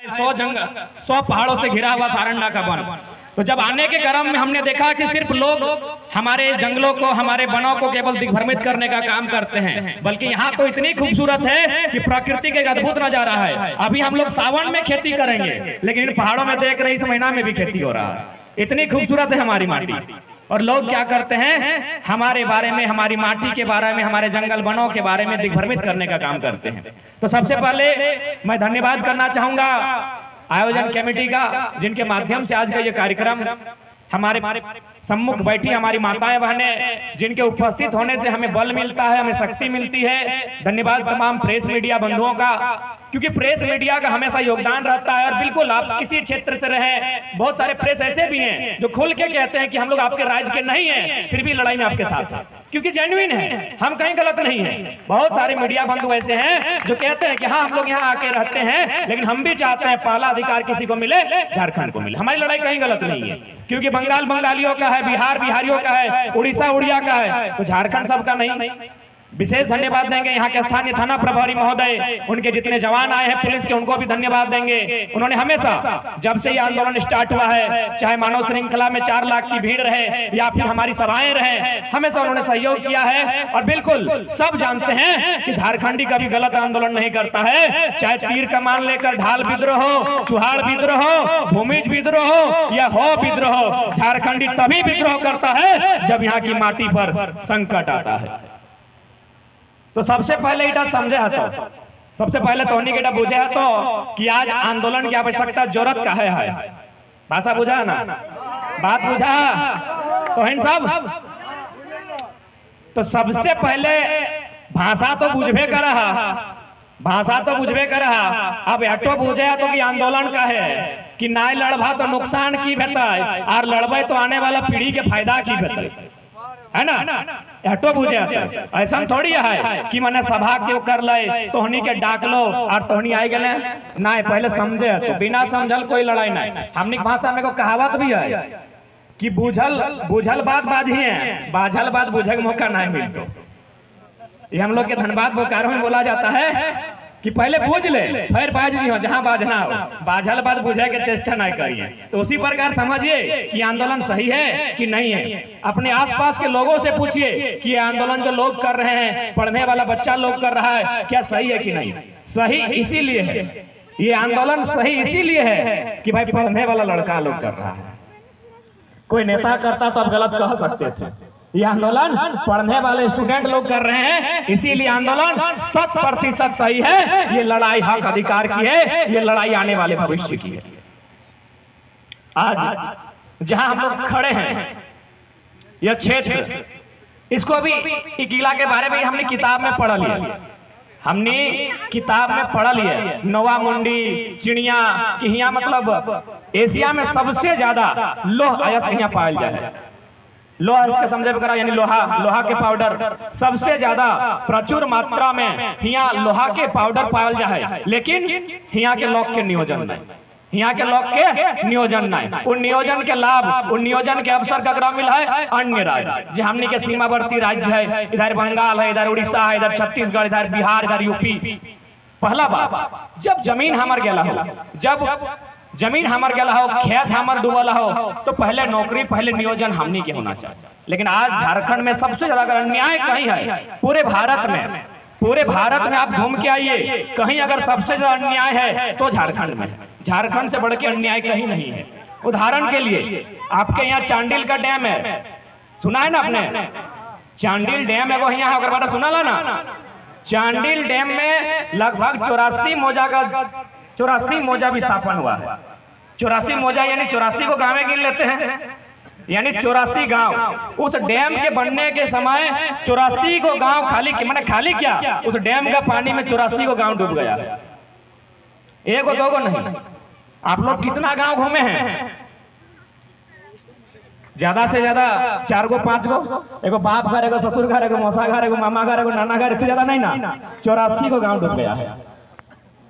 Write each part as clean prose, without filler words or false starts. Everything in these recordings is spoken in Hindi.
100 पहाड़ों से घिरा हुआ सारंडा का वन। तो जब आने के क्रम में हमने देखा कि सिर्फ लोग हमारे जंगलों को, हमारे वनों को केवल दिग्भ्रमित करने का काम करते हैं, बल्कि यहाँ तो इतनी खूबसूरत है कि प्रकृति का एक अद्भुत नजारा है। अभी हम लोग सावन में खेती करेंगे, लेकिन इन पहाड़ों में देख रहे इस महीना में भी खेती हो रहा है। इतनी खूबसूरत है हमारी माटी। और लोग क्या करते हैं, हमारे बारे में, हमारी माटी के बारे में, हमारे जंगल वनों के बारे में दिग्भ्रमित करने का काम करते हैं। तो सबसे पहले मैं धन्यवाद करना चाहूंगा आयोजन कमेटी का, जिनके माध्यम से आज का ये कार्यक्रम हमारे सम्मुख बैठी हमारी माताएं बहनें, जिनके उपस्थित होने से हमें बल मिलता है, हमें शक्ति मिलती है। धन्यवाद तमाम प्रेस मीडिया बंधुओं का, क्योंकि प्रेस मीडिया का हमेशा योगदान रहता है। और बिल्कुल आप किसी क्षेत्र से रहे, बहुत सारे प्रेस ऐसे भी हैं जो खुल के कहते हैं कि हम लोग आपके राज्य के नहीं हैं, फिर भी लड़ाई में आपके साथ हैं, क्योंकि जेन्युइन है, हम कहीं गलत नहीं है। बहुत सारे मीडिया बंधु ऐसे हैं जो कहते हैं कि हाँ हम लोग यहाँ आके रहते हैं, लेकिन हम भी चाहते हैं पहला अधिकार किसी को मिले, झारखंड को मिले। हमारी लड़ाई कहीं गलत नहीं है, क्योंकि बंगाल बंगालियों का है, बिहार बिहारियों का है, उड़ीसा उड़िया का है, तो झारखंड सबका नहीं। विशेष धन्यवाद देंगे यहाँ के स्थानीय थाना प्रभारी महोदय, उनके जितने जवान आए हैं पुलिस के, उनको भी धन्यवाद देंगे। उन्होंने हमेशा जब से ये आंदोलन स्टार्ट हुआ है, चाहे मानव श्रृंखला में 4 लाख की भीड़ रहे या फिर हमारी सभाएं रहे, हमेशा उन्होंने सहयोग किया है। और बिल्कुल सब जानते हैं कि झारखंडी कभी गलत आंदोलन नहीं करता है, चाहे तीर कमान लेकर ढाल विद्रोह हो, चुहाड़ विद्रोह हो, भूमिज विद्रोह हो या हो विद्रोह, झारखंडी तभी विद्रोह करता है जब यहाँ की माटी पर संकट आता है। तो सबसे पहले इटा समझे है, तो सबसे पहले तो इटा बुझे है तो कि आज आंदोलन की आवश्यकता जरूरत का है। भाषा बुझा ना, बात बुझा तो इन सब। तो सबसे पहले भाषा तो बुझबे कर रहा, भाषा तो बुझबे कर रहा। अब एटो बुझे तो कि आंदोलन का है कि ना लड़बा तो नुकसान की बेहतर, और लड़बे तो आने वाला पीढ़ी के फायदा की बेहतर, है ना। हटो बुझे ऐसा थोड़ी है कि मैंने सभा क्यों कर ले, तोहनी के डाक लो और तोहनी आई गए ना, पहले समझे। तो बिना समझल कोई लड़ाई नहीं। हमनी भाषा में को कहावत भी है कि बुझल बात बाजिए, बाझल बात बुझे मौका नहीं मिलता। ये हम लोग के धनबाद बोकारो में बोला जाता है कि पहले बूझ ले फिर बाज नहीं हो, जहां बाजना हो, बाझल बात बुझे के चेष्टा नहीं करिए। तो उसी प्रकार समझिए कि आंदोलन सही है कि नहीं है। अपने आसपास के लोगों से पूछिए कि ये आंदोलन जो लोग कर रहे हैं, पढ़ने वाला बच्चा लोग कर रहा है, क्या सही है कि नहीं। सही इसीलिए है, ये आंदोलन सही इसीलिए है कि भाई पढ़ने वाला लड़का लोग कर रहा है। कोई नेता करता तो आप गलत कह सकते थे, ये आंदोलन पढ़ने वाले स्टूडेंट लोग कर रहे हैं, इसीलिए आंदोलन 100% सही है। ये लड़ाई हक अधिकार की है, ये लड़ाई आने वाले भविष्य की है। आज जहां हम लोग खड़े हैं, यह क्षेत्र, इसको भी किला के बारे में हमने किताब में पढ़ लिया, हमने किताब में पढ़ लिया। नोवा मुंडी चिड़िया कि यहाँ मतलब एशिया में सबसे ज्यादा लोह अयस्क यहाँ पाया जाए। लोहा इसका समझे करा, यानी लोहा के पाउडर सबसे ज्यादा प्रचुर मात्रा में यहाँ लोहा के पाउडर पायल जाए। लेकिन यहाँ के लोग के नियोजन नहीं, यहाँ के लोग के नियोजन नहीं। उन नियोजन के लाभ, उन नियोजन के अवसर का ग्राम मिला है अन्य राज्य, जो हमने के सीमावर्ती राज्य है, इधर बंगाल है, इधर उड़ीसा है, इधर छत्तीसगढ़, इधर बिहार, इधर यूपी। पहला बात, जब जमीन हमार गेला हो, जब जमीन हमार गेला हो, खेत हमार डूबल हो, तो पहले नौकरी, पहले नियोजन हमनी के होना चाहिए। लेकिन आज झारखंड में सबसे ज्यादा अगर अन्याय कहीं है, पूरे भारत में आप घूम के आइए, कहीं अगर सबसे ज्यादा अन्याय है तो झारखंड में। झारखंड से बढ़ के अन्याय कहीं नहीं है। उदाहरण के लिए आपके यहाँ चांडिल का डैम है, सुना है ना आपने? चांडिल डैम एगो यहाँ अगर बात सुना ला ना, चांडिल डैम में लगभग 84 मौजा विस्थापन हुआ है। 84 मौजा यानी 84 को गाँव गिन लेते हैं, यानी 84 गांव। उस डैम के बनने के समय 84 को गांव खाली, मैंने खाली क्या, उस डैम का पानी में 84 को गांव डूब गया। एक दो को नहीं, आप लोग कितना गांव घूमे हैं? ज्यादा से ज्यादा 4 गो 5 गो, एगो बाप घर, एगो ससुर घर, एगो मौसा घर, एगो मामा घर, एगो नाना घर, इससे ज्यादा नहीं ना। 84 को गांव डूब गया है।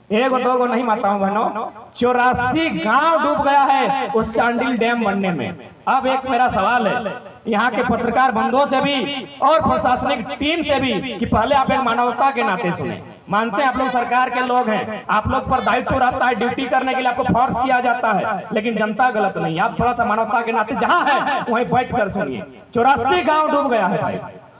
एक दो को नहीं माताओं बहनों, 84 गांव डूब गया है उस चांडिल डैम बनने में। अब एक मेरा सवाल है यहाँ के पत्रकार बंधुओं से भी और प्रशासनिक टीम से भी कि पहले आप एक मानवता के नाते सुने। मानते हैं आप लोग सरकार के लोग हैं, आप लोग पर दायित्व रहता है, ड्यूटी करने के लिए आपको फोर्स किया जाता है, लेकिन जनता गलत नहीं। आप थोड़ा सा मानवता के नाते जहाँ है वहीं बैठ कर सुनिए। 84 गाँव डूब गया है भाई,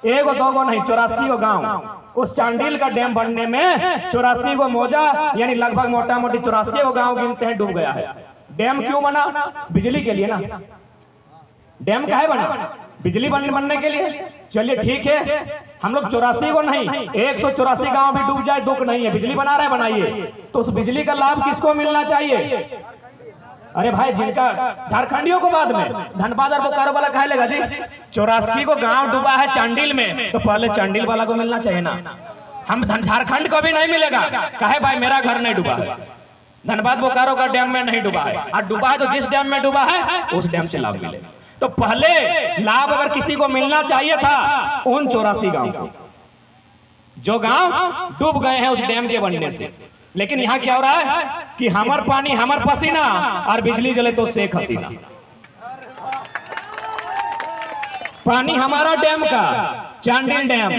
एगो दोगो नहीं, 84 गो गाँव। उस चांडिल का डैम बनने में 84 गो मौजा यानी लगभग मोटा मोटी 84 गो गाँव गिनते हैं डूब गया है। डैम क्यों बना? बिजली के लिए ना। डैम काहे बना? बिजली बनने के लिए। चलिए ठीक है, हम लोग 84 को नहीं 184 गांव भी डूब जाए दुख नहीं है, बिजली बना रहे बनाइए। तो उस बिजली का लाभ किसको मिलना चाहिए? अरे भाई जिनका झारखंडियों को बाद में, धनबाद और बोकारो वाला कहे लेगा जी 84 को गांव डूबा है चांडिल में, तो पहले चांडिल वाला को मिलना चाहिए ना। हम झारखंड को भी नहीं मिलेगा, कहे भाई मेरा घर नहीं डूबा है, धनबाद बोकारो का डैम में नहीं डूबा है, और डूबा है तो जिस डैम में डूबा है उस डैम से लाभ मिलेगा। तो पहले लाभ अगर किसी को मिलना चाहिए था उन 84 गांव को, जो गांव डूब गए हैं उस डैम के बनने से। लेकिन यहाँ क्या हो रहा है कि हमर पानी हमर पसीना और बिजली जले तो शेख हसीना। पानी हमारा डैम का, चांडिल डैम,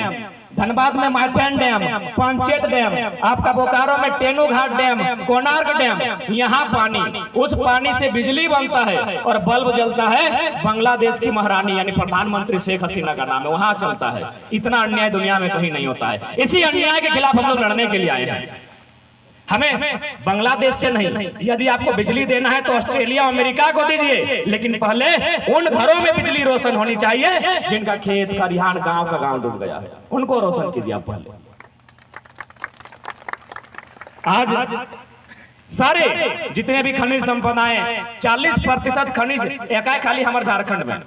धनबाद में माथेन डैम, पंचेत डैम, आपका बोकारो में टेनू घाट डैम, कोणार्क डैम, यहाँ पानी, उस पानी से बिजली बनता है और बल्ब जलता है बांग्लादेश की महारानी यानी प्रधानमंत्री शेख हसीना का नाम है, वहां चलता है। इतना अन्याय दुनिया में कहीं नहीं होता है। इसी अन्याय के खिलाफ हम लोग लड़ने के लिए आए हैं। हमें बांग्लादेश से नहीं, यदि आपको बिजली देना है तो ऑस्ट्रेलिया अमेरिका को दीजिए, लेकिन पहले उन घरों में बिजली रोशन होनी चाहिए जिनका खेत खलिहान गांव का गांव डूब गया है, उनको रोशन कीजिए आप पहले। आज सारे जितने भी खनिज संपदाएं 40% खनिज एकाएक खाली हमारे झारखंड में।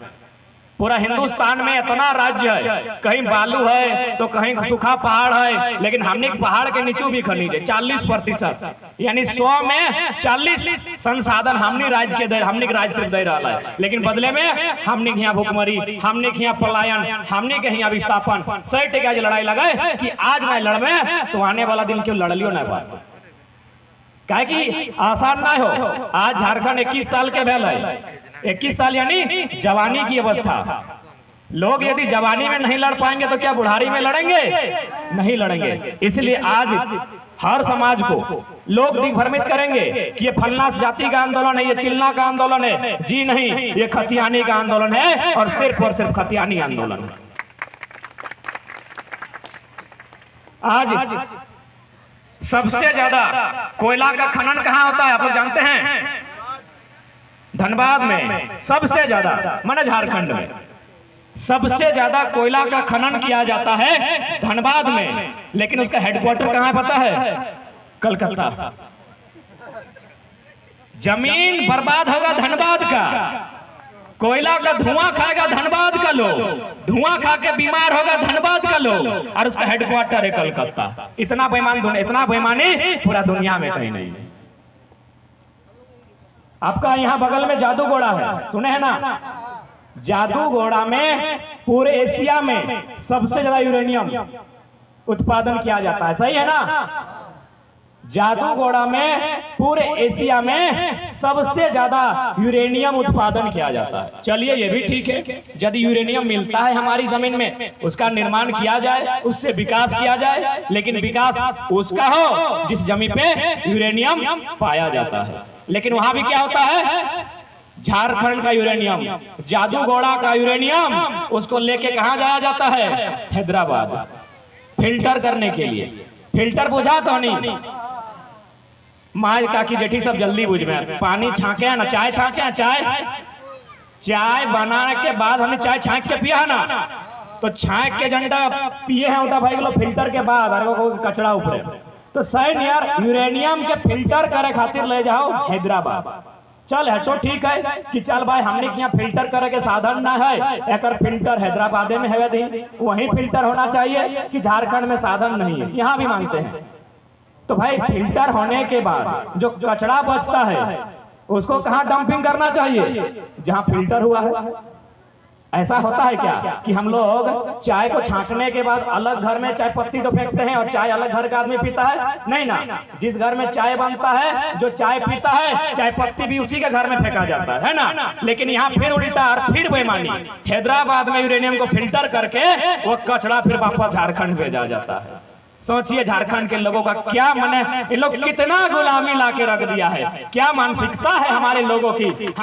पूरा हिंदुस्तान में इतना राज्य है, कहीं बालू है तो कहीं सूखा पहाड़ है, लेकिन हमने पहाड़ के नीचे भी खनिज है 40%, यानी 100 में 40 संसाधन हमने राज्य के दे, हमने राज्य सिर्फ दे रहा है। लेकिन बदले में हमने यहाँ भुखमरी, हमने यहाँ पलायन, हमने के यहाँ विस्थापन, सही टेका लड़ाई लगाए कि आज नहीं लड़मे तो आने वाला दिन क्यों लड़ लियो ना बात, क्या कि आसान ना हो। आज झारखंड 21 साल के भेल है, 21 साल यानी जवानी की अवस्था। लोग यदि जवानी में नहीं लड़ पाएंगे तो क्या बुढ़ारी में लड़ेंगे? नहीं लड़ेंगे। इसलिए आज हर समाज को लोग दिग्भ्रमित करेंगे कि ये फलना जाति का आंदोलन है, ये चिल्ला का आंदोलन है। जी नहीं, ये खतियानी का आंदोलन है और सिर्फ खतियानी आंदोलन है। आज सबसे ज्यादा कोयला का खनन कहाँ होता है आप लोग जानते हैं? धनबाद में सबसे ज्यादा, माने झारखंड में सबसे ज्यादा कोयला का खनन किया जाता है धनबाद में, लेकिन उसका हेडक्वार्टर कहाँ है पता है? कलकत्ता। जमीन बर्बाद होगा धनबाद का, कोयला का धुआं खाएगा धनबाद का लोग, धुआं खा के बीमार होगा धनबाद का लोग, और उसका हेडक्वार्टर है कलकत्ता। इतना बेईमानी पूरा दुनिया में कहीं नहीं है। आपका यहाँ बगल में जादूगोड़ा है, सुने हैं ना? जादूगोड़ा में पूरे एशिया में सबसे ज्यादा यूरेनियम उत्पादन किया जाता है, सही है ना? जादूगोड़ा में पूरे एशिया में सबसे ज्यादा यूरेनियम उत्पादन किया जाता है। चलिए ये भी ठीक है, यदि यूरेनियम मिलता है हमारी जमीन में, उसका निर्माण किया जाए, उससे विकास किया जाए, लेकिन विकास उसका हो जिस जमीन पे यूरेनियम पाया जाता है। लेकिन वहां भी क्या होता है? झारखंड का यूरेनियम, जादूगोड़ा का यूरेनियम, उसको लेके कहां जाया जाता है? हैदराबाद, फिल्टर करने के लिए। फिल्टर बुझा तो नहीं, माँ काकी जेठी सब जल्दी बुझ में पानी छाके ना, चाय छाके, चाय बनाने के बाद हमने चाय छाक के पिया ना, तो छाक के झंडा पिए हैं उठा भाई लोग फिल्टर के बाद, अरे वो कचरा ऊपर, तो सही यार यूरेनियम के फिल्टर करे खातिर ले जाओ हैदराबाद। चल है तो ठीक है कि चल भाई हमने यहाँ फिल्टर करे के साधन ना है, एक फिल्टर हैदराबाद में है, वहीं फिल्टर होना चाहिए कि झारखंड में साधन नहीं है, यहाँ भी मांगते हैं। तो भाई फिल्टर होने के बाद जो कचरा बचता है उसको कहाँ डंपिंग करना चाहिए? जहाँ फिल्टर हुआ है। ऐसा होता है क्या कि हम लोग चाय को छांटने के बाद अलग घर में चाय पत्ती तो फेंकते हैं और चाय अलग घर का आदमी पीता है? नहीं ना, जिस घर में चाय बनता है जो चाय पीता है चाय पत्ती भी उसी के घर में फेंका जाता है ना। लेकिन यहाँ फिर उल्टा और फिर बेईमानी, हैदराबाद में यूरेनियम को फिल्टर करके वो कचरा फिर वापस झारखंड भेजा जाता है। सोचिए झारखंड के लोगों का क्या मन है, इन लोग कितना गुलामी ला के रख दिया है, क्या मानसिकता है हमारे लोगों की।